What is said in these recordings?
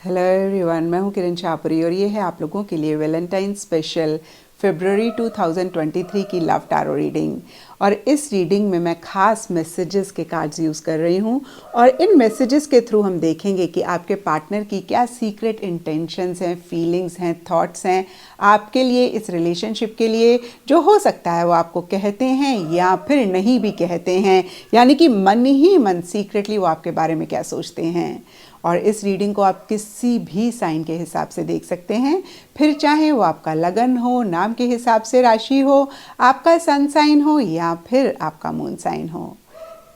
Hello everyone, मैं हूं किरण छापुरी और ये है आप लोगों के लिए वैलेंटाइन स्पेशल फरवरी 2023 की लव टैरो रीडिंग। और इस रीडिंग में मैं खास मैसेजेस के कार्ड्स यूज़ कर रही हूं और इन मैसेजेस के थ्रू हम देखेंगे कि आपके पार्टनर की क्या सीक्रेट इंटेंशंस हैं, फीलिंग्स हैं, थॉट्स हैं आपके लिए, इस रिलेशनशिप के लिए, जो हो सकता है वो आपको कहते हैं या फिर नहीं भी कहते हैं, यानी कि मन ही मन सीक्रेटली वो आपके बारे में क्या सोचते हैं। और इस रीडिंग को आप किसी भी साइन के हिसाब से देख सकते हैं, फिर चाहे वो आपका लगन हो, नाम के हिसाब से राशि हो, आपका सन साइन हो या फिर आपका मून साइन हो।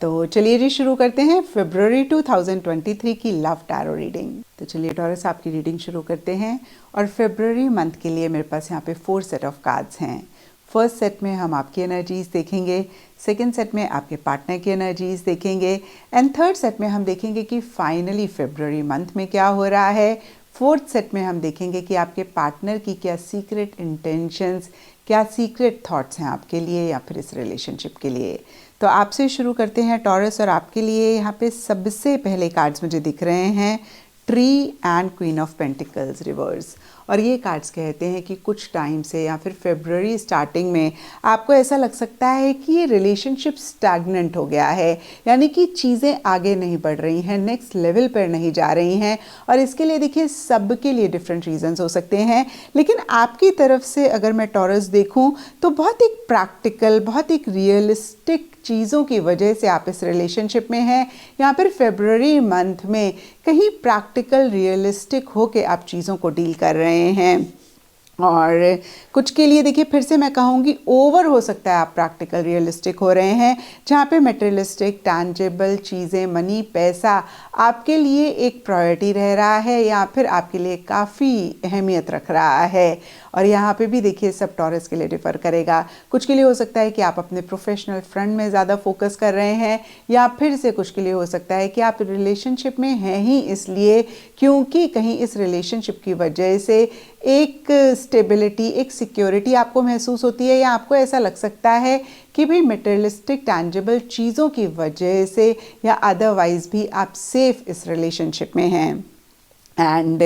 तो चलिए जी शुरू करते हैं फरवरी 2023 की लव टैरो रीडिंग। तो चलिए टॉरस आपकी रीडिंग शुरू करते हैं। और फरवरी मंथ के लिए मेरे पास यहाँ पे 4 सेट ऑफ कार्ड्स हैं। फर्स्ट सेट में हम आपकी एनर्जीज देखेंगे, सेकेंड सेट में आपके पार्टनर की एनर्जीज देखेंगे एंड थर्ड सेट में हम देखेंगे कि फाइनली फरवरी मंथ में क्या हो रहा है। फोर्थ सेट में हम देखेंगे कि आपके पार्टनर की क्या सीक्रेट इंटेंशंस, क्या सीक्रेट थॉट्स हैं आपके लिए या फिर इस रिलेशनशिप के लिए। तो आपसे शुरू करते हैं टॉरस। और आपके लिए यहाँ पे सबसे पहले कार्ड्स मुझे दिख रहे हैं tree and queen of pentacles reverse. और ये कार्ड्स कहते हैं कि कुछ टाइम से या फिर फरवरी स्टार्टिंग में आपको ऐसा लग सकता है कि ये रिलेशनशिप स्टैग्नेंट हो गया है, यानी कि चीज़ें आगे नहीं बढ़ रही हैं, नेक्स्ट लेवल पर नहीं जा रही हैं। और इसके लिए देखिए सबके लिए डिफरेंट रीजंस हो सकते हैं, लेकिन आपकी तरफ से अगर मैं टॉरस देखूं तो बहुत एक प्रैक्टिकल, बहुत एक रियलिस्टिक चीज़ों की वजह से आप इस रिलेशनशिप में हैं। यहाँ पर फरवरी मंथ में कहीं प्रैक्टिकल, रियलिस्टिक होके आप चीज़ों को डील कर रहे हैं। और कुछ के लिए देखिए फिर से मैं कहूँगी ओवर हो सकता है आप प्रैक्टिकल, रियलिस्टिक हो रहे हैं, जहाँ पे मटेरियलिस्टिक, टैंजिबल चीज़ें, मनी, पैसा आपके लिए एक प्रायोरिटी रह रहा है या फिर आपके लिए काफ़ी अहमियत रख रहा है। और यहाँ पे भी देखिए सब टॉरस के लिए डिफ़र करेगा। कुछ के लिए हो सकता है कि आप अपने प्रोफेशनल फ्रंट में ज़्यादा फोकस कर रहे हैं, या फिर से कुछ के लिए हो सकता है कि आप रिलेशनशिप में हैं ही इसलिए क्योंकि कहीं इस रिलेशनशिप की वजह से एक स्टेबिलिटी, एक सिक्योरिटी आपको महसूस होती है, या आपको ऐसा लग सकता है कि भाई मटेरियलिस्टिक, टैंजिबल चीज़ों की वजह से या अदरवाइज भी आप सेफ इस रिलेशनशिप में हैं। एंड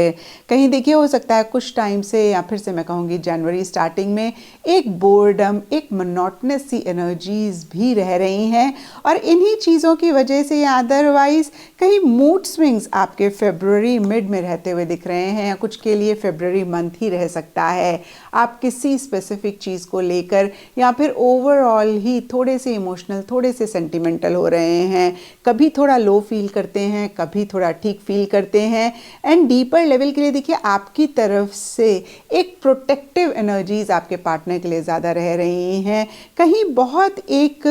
कहीं देखिए हो सकता है कुछ टाइम से या फिर से मैं कहूँगी जनवरी स्टार्टिंग में एक बोर्डम, एक मोनोटोनस सी एनर्जीज भी रह रही हैं। और इन्हीं चीज़ों की वजह से या अदरवाइज कहीं मूड स्विंग्स आपके फरवरी मिड में रहते हुए दिख रहे हैं, या कुछ के लिए फरवरी मंथ ही रह सकता है। आप किसी स्पेसिफिक चीज़ को लेकर या फिर ओवरऑल ही थोड़े से इमोशनल, थोड़े से सेंटिमेंटल हो रहे हैं। कभी थोड़ा लो फील करते हैं, कभी थोड़ा ठीक फील करते हैं। एंड डीपर लेवल के लिए देखिए आपकी तरफ से एक प्रोटेक्टिव एनर्जीज आपके पार्टनर के लिए ज़्यादा रह रही हैं। कहीं बहुत एक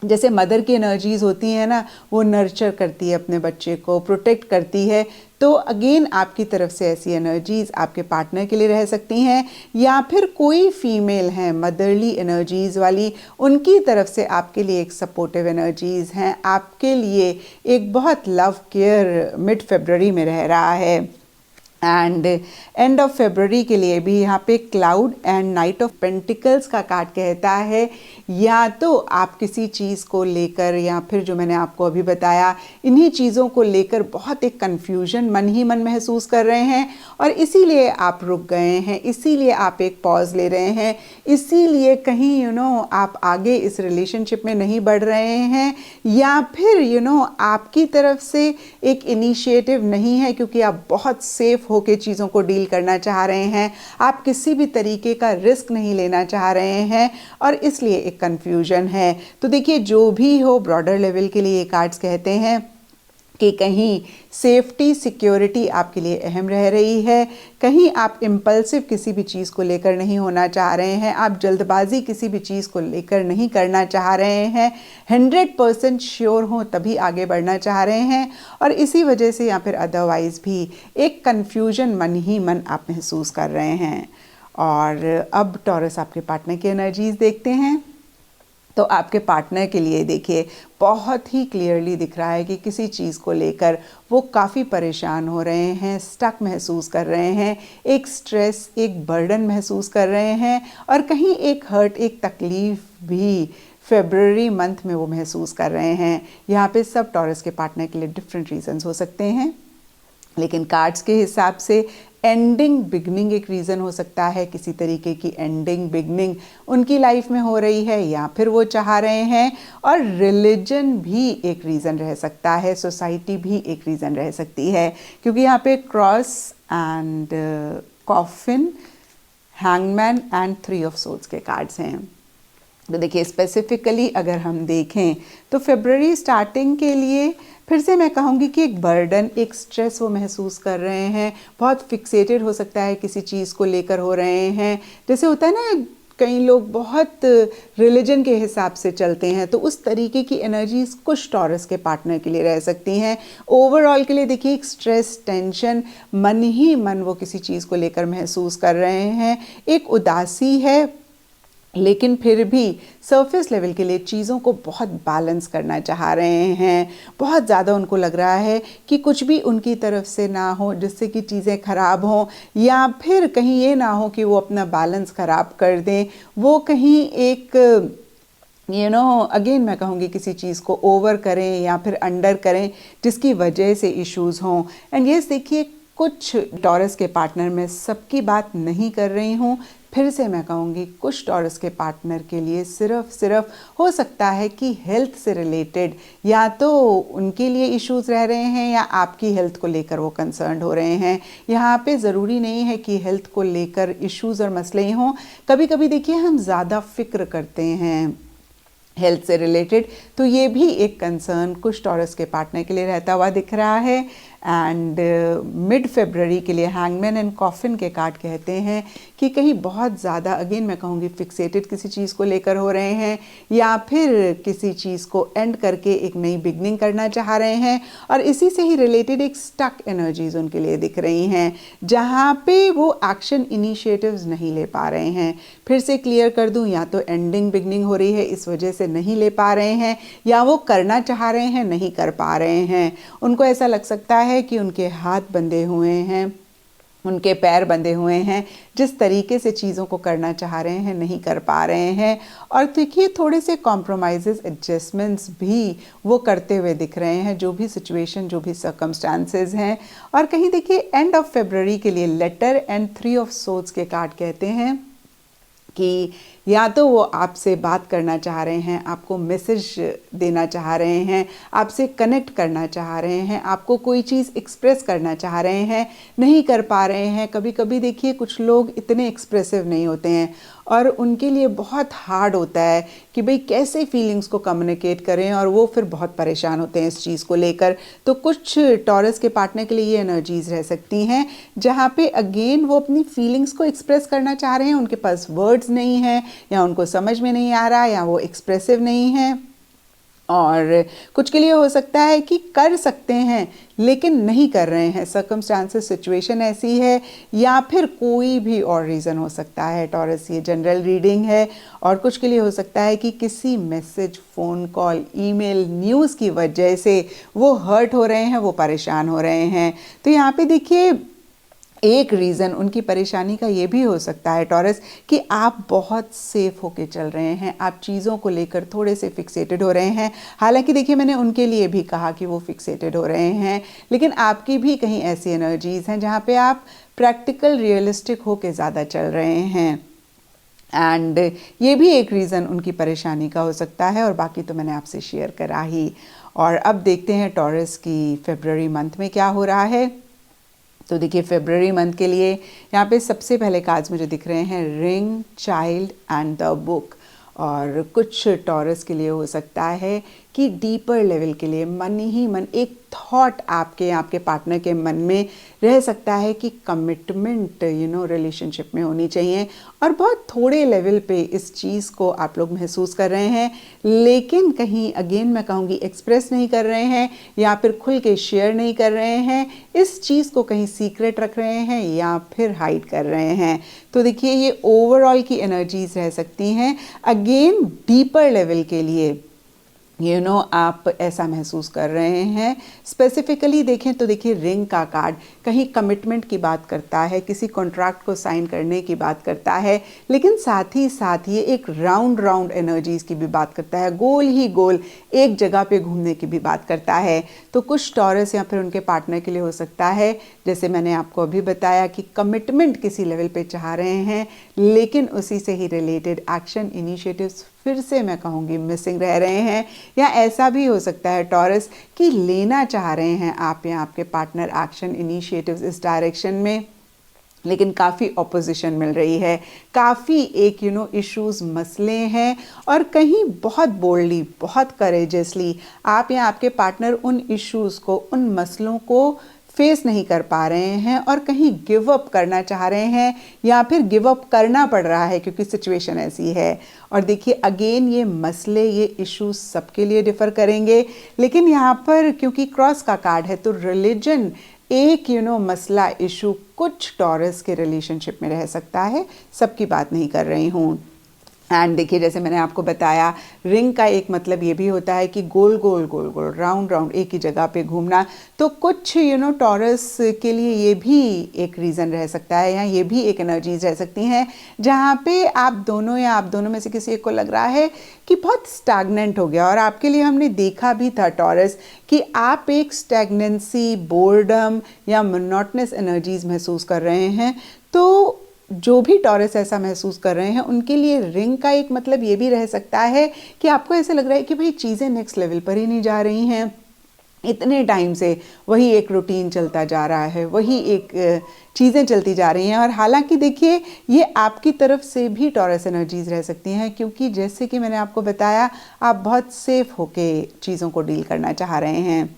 जैसे मदर की एनर्जीज होती हैं ना, वो नर्चर करती है अपने बच्चे को, प्रोटेक्ट करती है, तो अगेन आपकी तरफ से ऐसी एनर्जीज आपके पार्टनर के लिए रह सकती हैं। या फिर कोई फीमेल है मदरली एनर्जीज वाली, उनकी तरफ से आपके लिए एक सपोर्टिव एनर्जीज हैं, आपके लिए एक बहुत लव केयर मिड फरवरी में रह रहा है। एंड एंड ऑफ फरवरी के लिए भी यहाँ पे cloud and night of pentacles का कार्ड कहता है या तो आप किसी चीज़ को लेकर या फिर जो मैंने आपको अभी बताया इन्हीं चीज़ों को लेकर बहुत एक कन्फ्यूजन मन ही मन महसूस कर रहे हैं, और इसीलिए आप रुक गए हैं, इसीलिए आप एक पॉज ले रहे हैं, इसीलिए कहीं आप आगे इस रिलेशनशिप में नहीं बढ़ रहे हैं, या फिर आपकी तरफ से एक इनिशिएटिव नहीं है क्योंकि आप बहुत सेफ होके चीज़ों को डील करना चाह रहे हैं, आप किसी भी तरीके का रिस्क नहीं लेना चाह रहे हैं, और इसलिए एक कंफ्यूजन है। तो देखिए जो भी हो, ब्रॉडर लेवल के लिए कार्ड्स कहते हैं कि कहीं सेफ्टी, सिक्योरिटी आपके लिए अहम रह रही है, कहीं आप इम्पल्सिव किसी भी चीज़ को लेकर नहीं होना चाह रहे हैं, आप जल्दबाजी किसी भी चीज़ को लेकर नहीं करना चाह रहे हैं, 100% श्योर हो तभी आगे बढ़ना चाह रहे हैं, और इसी वजह से या फिर अदरवाइज भी एक कन्फ्यूजन मन ही मन आप महसूस कर रहे हैं। और अब टॉरस आपके पार्टनर की एनर्जीज देखते हैं। तो आपके पार्टनर के लिए देखिए बहुत ही क्लियरली दिख रहा है कि किसी चीज़ को लेकर वो काफ़ी परेशान हो रहे हैं, स्टक महसूस कर रहे हैं, एक स्ट्रेस, एक बर्डन महसूस कर रहे हैं, और कहीं एक हर्ट, एक तकलीफ़ भी फरवरी मंथ में वो महसूस कर रहे हैं। यहाँ पे सब टॉरस के पार्टनर के लिए डिफरेंट रीजंस हो सकते हैं, लेकिन कार्ड्स के हिसाब से एंडिंग बिगनिंग एक रीज़न हो सकता है, किसी तरीके की एंडिंग बिगनिंग उनकी लाइफ में हो रही है या फिर वो चाह रहे हैं। और रिलीजन भी एक रीज़न रह सकता है, सोसाइटी भी एक रीज़न रह सकती है, क्योंकि यहाँ पे cross and coffin, hangman and 3 of swords के कार्ड्स हैं। तो देखिए स्पेसिफिकली अगर हम देखें तो फरवरी स्टार्टिंग के लिए फिर से मैं कहूँगी कि एक बर्डन, एक स्ट्रेस वो महसूस कर रहे हैं, बहुत फिक्सेटेड हो सकता है किसी चीज़ को लेकर हो रहे हैं। जैसे होता है ना, कई लोग बहुत रिलीजन के हिसाब से चलते हैं, तो उस तरीके की एनर्जीज कुछ टॉरस के पार्टनर के लिए रह सकती हैं। ओवरऑल के लिए देखिए एक स्ट्रेस, टेंशन, मन ही मन वो किसी चीज़ को लेकर महसूस कर रहे हैं, एक उदासी है, लेकिन फिर भी सरफेस लेवल के लिए चीज़ों को बहुत बैलेंस करना चाह रहे हैं। बहुत ज़्यादा उनको लग रहा है कि कुछ भी उनकी तरफ से ना हो जिससे कि चीज़ें ख़राब हों, या फिर कहीं ये ना हो कि वो अपना बैलेंस ख़राब कर दें, वो कहीं एक अगेन मैं कहूँगी किसी चीज़ को ओवर करें या फिर अंडर करें जिसकी वजह से इश्यूज़ हों। एंड यस देखिए कुछ टॉरस के पार्टनर में सबकी बात नहीं कर रही हूँ, फिर से मैं कहूँगी कुछ टॉरस के पार्टनर के लिए सिर्फ हो सकता है कि हेल्थ से रिलेटेड या तो उनके लिए इश्यूज़ रह रहे हैं या आपकी हेल्थ को लेकर वो कंसर्न हो रहे हैं। यहाँ पे ज़रूरी नहीं है कि हेल्थ को लेकर इश्यूज़ और मसले ही हों। कभी कभी देखिए हम ज़्यादा फिक्र करते हैं हेल्थ से रिलेटेड, तो ये भी एक कंसर्न कुछ टॉरस के पार्टनर के लिए रहता हुआ दिख रहा है। एंड मिड फरवरी के लिए हैंगमैन एंड कॉफिन के कार्ड कहते हैं कि कहीं बहुत ज़्यादा अगेन मैं कहूँगी फिक्सेटेड किसी चीज़ को लेकर हो रहे हैं, या फिर किसी चीज़ को एंड करके एक नई बिगनिंग करना चाह रहे हैं, और इसी से ही रिलेटेड एक स्टक एनर्जीज उनके लिए दिख रही हैं जहाँ पे वो एक्शन इनिशिएटिव्स नहीं ले पा रहे हैं। फिर से क्लियर कर दूँ, या तो एंडिंग बिगनिंग हो रही है इस वजह से नहीं ले पा रहे हैं, या वो करना चाह रहे हैं नहीं कर पा रहे हैं। उनको ऐसा लग सकता है कि उनके हाथ बंधे हुए हैं, उनके पैर बंधे हुए हैं, जिस तरीके से चीज़ों को करना चाह रहे हैं नहीं कर पा रहे हैं। और देखिए थोड़े से कॉम्प्रोमाइज़ेस, एडजस्टमेंट्स भी वो करते हुए दिख रहे हैं, जो भी सिचुएशन, जो भी सर्कमस्टांसेस हैं। और कहीं देखिए एंड ऑफ फरवरी के लिए लेटर एंड 3 ऑफ सोर्ड्स के कार्ड कहते हैं कि या तो वो आपसे बात करना चाह रहे हैं, आपको मैसेज देना चाह रहे हैं, आपसे कनेक्ट करना चाह रहे हैं, आपको कोई चीज़ एक्सप्रेस करना चाह रहे हैं, नहीं कर पा रहे हैं। कभी कभी देखिए कुछ लोग इतने एक्सप्रेसिव नहीं होते हैं और उनके लिए बहुत हार्ड होता है कि भाई कैसे फीलिंग्स को कम्युनिकेट करें, और वो फिर बहुत परेशान होते हैं इस चीज़ को लेकर। तो कुछ टॉरस के पार्टनर के लिए ये एनर्जीज रह सकती हैं जहाँ पे अगेन वो अपनी फीलिंग्स को एक्सप्रेस करना चाह रहे हैं, उनके पास वर्ड्स नहीं हैं, या उनको समझ में नहीं आ रहा, या वो एक्सप्रेसिव नहीं है। और कुछ के लिए हो सकता है कि कर सकते हैं लेकिन नहीं कर रहे हैं, सर्कमस्टांसेस, सिचुएशन ऐसी है, या फिर कोई भी और रीज़न हो सकता है। टॉरस ये जनरल रीडिंग है, और कुछ के लिए हो सकता है कि किसी message, phone call, email, news की वजह से वो हर्ट हो रहे हैं, वो परेशान हो रहे हैं। तो यहाँ पे देखिए एक रीज़न उनकी परेशानी का ये भी हो सकता है टॉरस कि आप बहुत सेफ होके चल रहे हैं, आप चीज़ों को लेकर थोड़े से फिक्सेटेड हो रहे हैं। हालांकि देखिए मैंने उनके लिए भी कहा कि वो फिक्सेटेड हो रहे हैं, लेकिन आपकी भी कहीं ऐसी एनर्जीज़ हैं जहाँ पे आप प्रैक्टिकल, रियलिस्टिक होके ज़्यादा चल रहे हैं। एंड ये भी एक रीज़न उनकी परेशानी का हो सकता है, और बाकी तो मैंने आपसे शेयर करा ही। और अब देखते हैं टॉरस की फरवरी मंथ में क्या हो रहा है। तो देखिए फरवरी मंथ के लिए यहाँ पे सबसे पहले कार्ड्स मुझे दिख रहे हैं ring, child and the book. और कुछ टॉरस के लिए हो सकता है कि डीपर लेवल के लिए मन ही मन एक थॉट आपके पार्टनर के मन में रह सकता है कि कमिटमेंट रिलेशनशिप में होनी चाहिए, और बहुत थोड़े लेवल पे इस चीज़ को आप लोग महसूस कर रहे हैं, लेकिन कहीं अगेन मैं कहूँगी एक्सप्रेस नहीं कर रहे हैं, या फिर खुल के शेयर नहीं कर रहे हैं, इस चीज़ को कहीं सीक्रेट रख रहे हैं या फिर हाइड कर रहे हैं। तो देखिए ये ओवरऑल की एनर्जीज रह सकती हैं। अगेन डीपर लेवल के लिए आप ऐसा महसूस कर रहे हैं। स्पेसिफिकली देखें तो देखिए रिंग का कार्ड कहीं कमिटमेंट की बात करता है, किसी कॉन्ट्रैक्ट को साइन करने की बात करता है, लेकिन साथ ही साथ ये एक राउंड राउंड एनर्जीज की भी बात करता है, गोल ही गोल एक जगह पे घूमने की भी बात करता है। तो कुछ टॉरस या फिर उनके पार्टनर के लिए हो सकता है, जैसे मैंने आपको अभी बताया कि कमिटमेंट किसी लेवल पे चाह रहे हैं, लेकिन उसी से ही रिलेटेड एक्शन इनिशिएटिव्स फिर से मैं कहूँगी मिसिंग रह रहे हैं। या ऐसा भी हो सकता है टॉरस कि लेना चाह रहे हैं आप या आपके पार्टनर एक्शन इनिशिएटिव्स इस डायरेक्शन में, लेकिन काफ़ी ऑपोजिशन मिल रही है, काफ़ी एक इश्यूज मसले हैं, और कहीं बहुत बोल्डली बहुत करेजसली आप या आपके पार्टनर उन इश्यूज़ को, उन मसलों को फेस नहीं कर पा रहे हैं और कहीं गिव अप करना चाह रहे हैं, या फिर गिव अप करना पड़ रहा है क्योंकि सिचुएशन ऐसी है। और देखिए अगेन ये मसले, ये इश्यूज सबके लिए डिफ़र करेंगे, लेकिन यहाँ पर क्योंकि क्रॉस का कार्ड है तो रिलीजन एक मसला, इशू कुछ टॉरस के रिलेशनशिप में रह सकता है, सबकी बात नहीं कर रही हूँ। एंड देखिए जैसे मैंने आपको बताया रिंग का एक मतलब ये भी होता है कि गोल गोल गोल गोल राउंड राउंड एक ही जगह पे घूमना। तो कुछ टॉरस के लिए ये भी एक रीज़न रह सकता है, या ये भी एक एनर्जीज रह सकती हैं जहाँ पे आप दोनों या आप दोनों में से किसी एक को लग रहा है कि बहुत स्टैग्नेंट हो गया। और आपके लिए हमने देखा भी था टॉरस कि आप एक स्टैग्नेंसी, बोर्डम या मोनोटनस एनर्जीज महसूस कर रहे हैं। तो जो भी टॉरस ऐसा महसूस कर रहे हैं उनके लिए रिंग का एक मतलब ये भी रह सकता है कि आपको ऐसे लग रहा है कि भाई चीज़ें नेक्स्ट लेवल पर ही नहीं जा रही हैं, इतने टाइम से वही एक रूटीन चलता जा रहा है, वही एक चीज़ें चलती जा रही हैं। और हालांकि देखिए ये आपकी तरफ से भी टॉरस एनर्जीज रह सकती हैं, क्योंकि जैसे कि मैंने आपको बताया आप बहुत सेफ होके चीज़ों को डील करना चाह रहे हैं।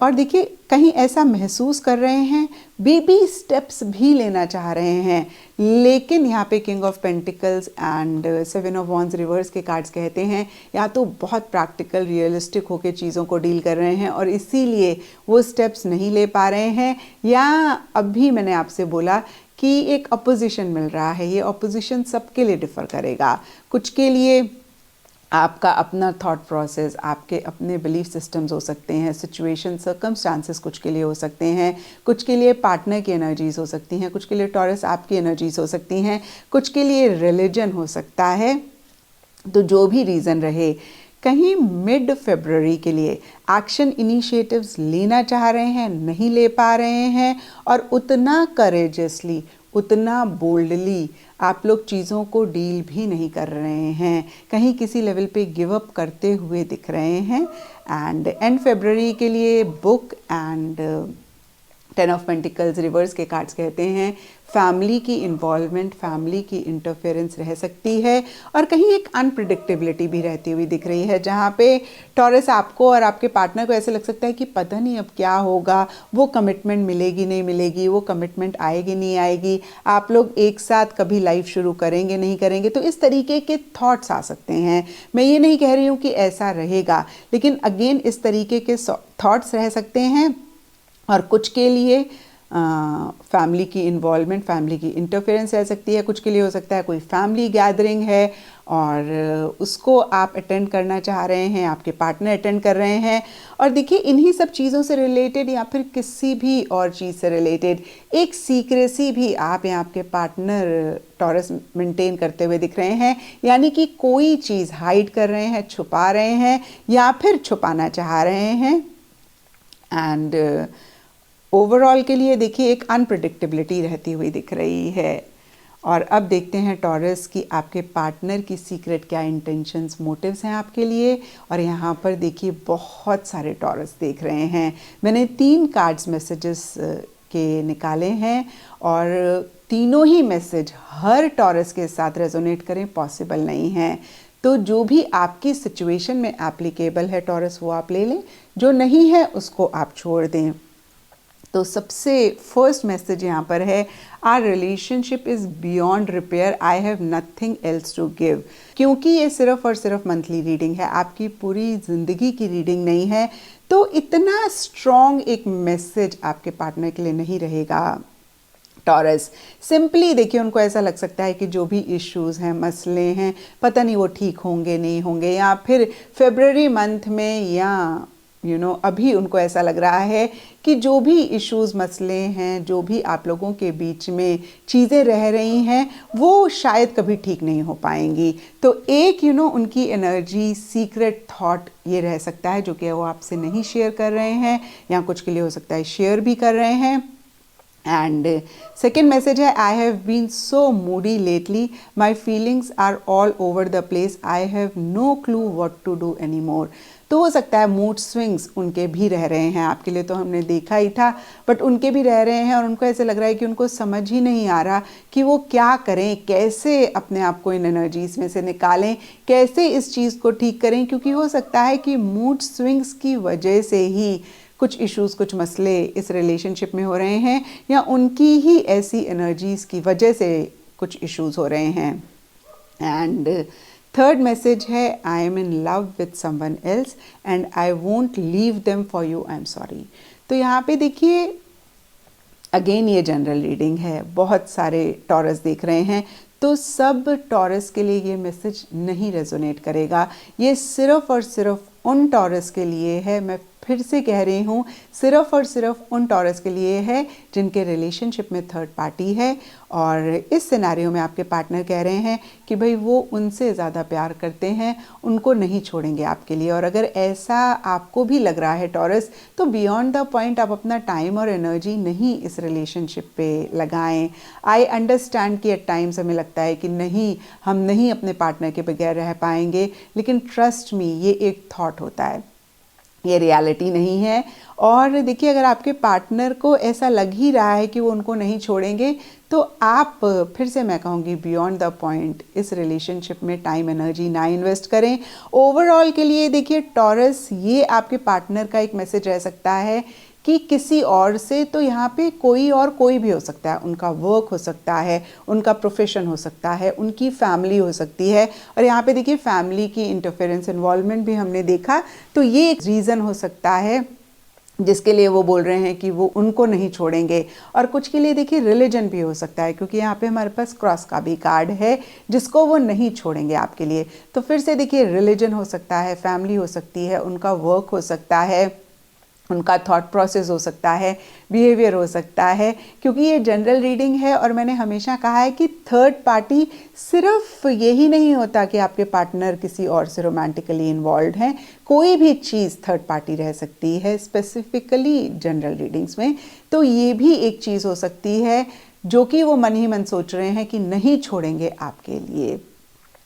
और देखिए कहीं ऐसा महसूस कर रहे हैं, बेबी स्टेप्स भी लेना चाह रहे हैं, लेकिन यहाँ पे king of pentacles and seven of wands reverse के कार्ड्स कहते हैं या तो बहुत प्रैक्टिकल रियलिस्टिक होके चीज़ों को डील कर रहे हैं और इसीलिए वो स्टेप्स नहीं ले पा रहे हैं, या अभी मैंने आपसे बोला कि एक अपोजिशन मिल रहा है। ये अपोजिशन सबके लिए डिफ़र करेगा। कुछ के लिए आपका अपना थॉट प्रोसेस, आपके अपने बिलीफ सिस्टम्स हो सकते हैं, सिचुएशन सर्कमस्टांसेस कुछ के लिए हो सकते हैं, कुछ के लिए पार्टनर की एनर्जीज हो सकती हैं, कुछ के लिए टॉरस आपकी एनर्जीज हो सकती हैं, कुछ के लिए रिलीजन हो सकता है। तो जो भी रीज़न रहे, कहीं मिड फरवरी के लिए एक्शन इनिशिएटिव्स लेना चाह रहे हैं, नहीं ले पा रहे हैं, और उतना करेजसली, उतना बोल्डली आप लोग चीज़ों को डील भी नहीं कर रहे हैं, कहीं किसी लेवल पे गिव अप करते हुए दिख रहे हैं। एंड एंड फरवरी के लिए book and 10 of pentacles reverse के कार्ड्स कहते हैं फैमिली की इन्वॉल्वमेंट, फैमिली की इंटरफेरेंस रह सकती है, और कहीं एक अनप्रिडिक्टेबिलिटी भी रहती हुई दिख रही है, जहाँ पे टॉरस आपको और आपके पार्टनर को ऐसे लग सकता है कि पता नहीं अब क्या होगा, वो कमिटमेंट मिलेगी नहीं मिलेगी, वो कमिटमेंट आएगी नहीं आएगी, आप लोग एक साथ कभी लाइफ शुरू करेंगे नहीं करेंगे। तो इस तरीके के थॉट्स आ सकते हैं। मैं ये नहीं कह रही हूँ कि ऐसा रहेगा, लेकिन अगेन इस तरीके के थॉट्स रह सकते हैं। और कुछ के लिए फैमिली की इन्वॉल्वमेंट, फैमिली की इंटरफेरेंस रह सकती है, कुछ के लिए हो सकता है कोई फैमिली गैदरिंग है और उसको आप अटेंड करना चाह रहे हैं, आपके पार्टनर अटेंड कर रहे हैं। और देखिए इन्हीं सब चीज़ों से रिलेटेड या फिर किसी भी और चीज़ से रिलेटेड एक सीक्रेसी भी आप या आपके पार्टनर टॉरस मेंटेन करते हुए दिख रहे हैं, यानी कि कोई चीज़ हाइड कर रहे हैं, छुपा रहे हैं या फिर छुपाना चाह रहे हैं। एंड ओवरऑल के लिए देखिए एक अनप्रिडिक्टेबिलिटी रहती हुई दिख रही है। और अब देखते हैं टॉरस की आपके पार्टनर की सीक्रेट क्या इंटेंशंस, मोटिव्स हैं आपके लिए। और यहाँ पर देखिए बहुत सारे टॉरस देख रहे हैं। मैंने 3 कार्ड्स मैसेजेस के निकाले हैं और तीनों ही मैसेज हर टॉरस के साथ रेजोनेट करें पॉसिबल नहीं है। तो जो भी आपकी सिचुएशन में एप्लीकेबल है टॉरस वो आप ले लें, जो नहीं है उसको आप छोड़ दें। तो सबसे फर्स्ट मैसेज यहाँ पर है, our relationship is beyond repair, I have nothing else to give. क्योंकि ये सिर्फ और सिर्फ मंथली रीडिंग है, आपकी पूरी ज़िंदगी की रीडिंग नहीं है, तो इतना स्ट्रॉन्ग एक मैसेज आपके पार्टनर के लिए नहीं रहेगा। टॉरस सिंपली देखिए, उनको ऐसा लग सकता है कि जो भी इश्यूज हैं, मसले हैं, पता नहीं वो ठीक होंगे नहीं होंगे, या फिर फरवरी मंथ में या अभी उनको ऐसा लग रहा है कि जो भी इश्यूज मसले हैं, जो भी आप लोगों के बीच में चीज़ें रह रही हैं, वो शायद कभी ठीक नहीं हो पाएंगी। तो एक उनकी एनर्जी, सीक्रेट थॉट ये रह सकता है जो कि वो आपसे नहीं शेयर कर रहे हैं, या कुछ के लिए हो सकता है शेयर भी कर रहे हैं। एंड सेकेंड मैसेज है, I have been so moody lately, my feelings are all over the place, I have no clue what to do any more. तो हो सकता है मूड स्विंग्स उनके भी रह रहे हैं, आपके लिए तो हमने देखा ही था, बट उनके भी रह रहे हैं, और उनको ऐसे लग रहा है कि उनको समझ ही नहीं आ रहा कि वो क्या करें, कैसे अपने आप को इन एनर्जीज में से निकालें, कैसे इस चीज़ को ठीक करें, क्योंकि हो सकता है कि मूड स्विंग्स की वजह से ही कुछ इश्यूज, कुछ मसले इस रिलेशनशिप में हो रहे हैं, या उनकी ही ऐसी एनर्जीज की वजह से कुछ इश्यूज हो रहे हैं। एंड थर्ड मैसेज है, I am in love with someone else and I won't leave them for you, I am sorry. तो यहाँ पे देखिए, अगेन ये जनरल रीडिंग है, बहुत सारे टॉरस देख रहे हैं, तो सब टॉरस के लिए ये मैसेज नहीं रेजोनेट करेगा। ये सिर्फ और सिर्फ उन टॉरस के लिए है, मैं फिर से कह रही हूँ, सिर्फ और सिर्फ उन टॉरस के लिए है जिनके रिलेशनशिप में थर्ड पार्टी है, और इस सिनेरियो में आपके पार्टनर कह रहे हैं कि भाई वो उनसे ज़्यादा प्यार करते हैं, उनको नहीं छोड़ेंगे आपके लिए। और अगर ऐसा आपको भी लग रहा है टॉरस, तो बियॉन्ड द पॉइंट आप अपना टाइम और एनर्जी नहीं इस रिलेशनशिप पे लगाएं। आई अंडरस्टैंड कि एट टाइम्स हमें लगता है कि नहीं, हम नहीं अपने पार्टनर के बगैर रह पाएंगे, लेकिन ट्रस्ट मी, ये एक थॉट होता है, ये रियलिटी नहीं है। और देखिए, अगर आपके पार्टनर को ऐसा लग ही रहा है कि वो उनको नहीं छोड़ेंगे, तो आप, फिर से मैं कहूँगी, बियॉन्ड द पॉइंट इस रिलेशनशिप में टाइम एनर्जी ना इन्वेस्ट करें। ओवरऑल के लिए देखिए टॉरस, ये आपके पार्टनर का एक मैसेज रह सकता है कि किसी और से, तो यहाँ पे कोई और कोई भी हो सकता है, उनका वर्क हो सकता है, उनका प्रोफेशन हो सकता है, उनकी फैमिली हो सकती है, और यहाँ पे देखिए फैमिली की इंटरफेरेंस, इन्वॉल्वमेंट भी हमने देखा। तो ये एक रीज़न हो सकता है जिसके लिए वो बोल रहे हैं कि वो उनको नहीं छोड़ेंगे। और कुछ के लिए देखिए रिलीजन भी हो सकता है, क्योंकि यहाँ पे हमारे पास क्रॉस का भी कार्ड है, जिसको वो नहीं छोड़ेंगे आपके लिए। तो फिर से देखिए, रिलीजन हो सकता है, फैमिली हो सकती है, उनका वर्क हो सकता है, उनका थॉट प्रोसेस हो सकता है, बिहेवियर हो सकता है, क्योंकि ये जनरल रीडिंग है। और मैंने हमेशा कहा है कि थर्ड पार्टी सिर्फ यही नहीं होता कि आपके पार्टनर किसी और से रोमांटिकली इन्वॉल्व हैं, कोई भी चीज़ थर्ड पार्टी रह सकती है, स्पेसिफिकली जनरल रीडिंग्स में। तो ये भी एक चीज़ हो सकती है जो कि वो मन ही मन सोच रहे हैं कि नहीं छोड़ेंगे आपके लिए।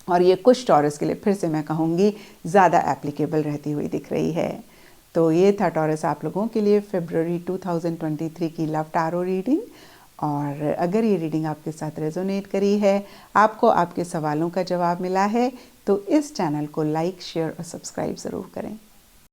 और ये कुछ टॉरस के लिए, फिर से मैं कहूँगी, ज़्यादा एप्लीकेबल रहती हुई दिख रही है। तो ये था टॉरस आप लोगों के लिए फरवरी 2023 की लव टैरो रीडिंग। और अगर ये रीडिंग आपके साथ रेजोनेट करी है, आपको आपके सवालों का जवाब मिला है, तो इस चैनल को लाइक, शेयर और सब्सक्राइब ज़रूर करें।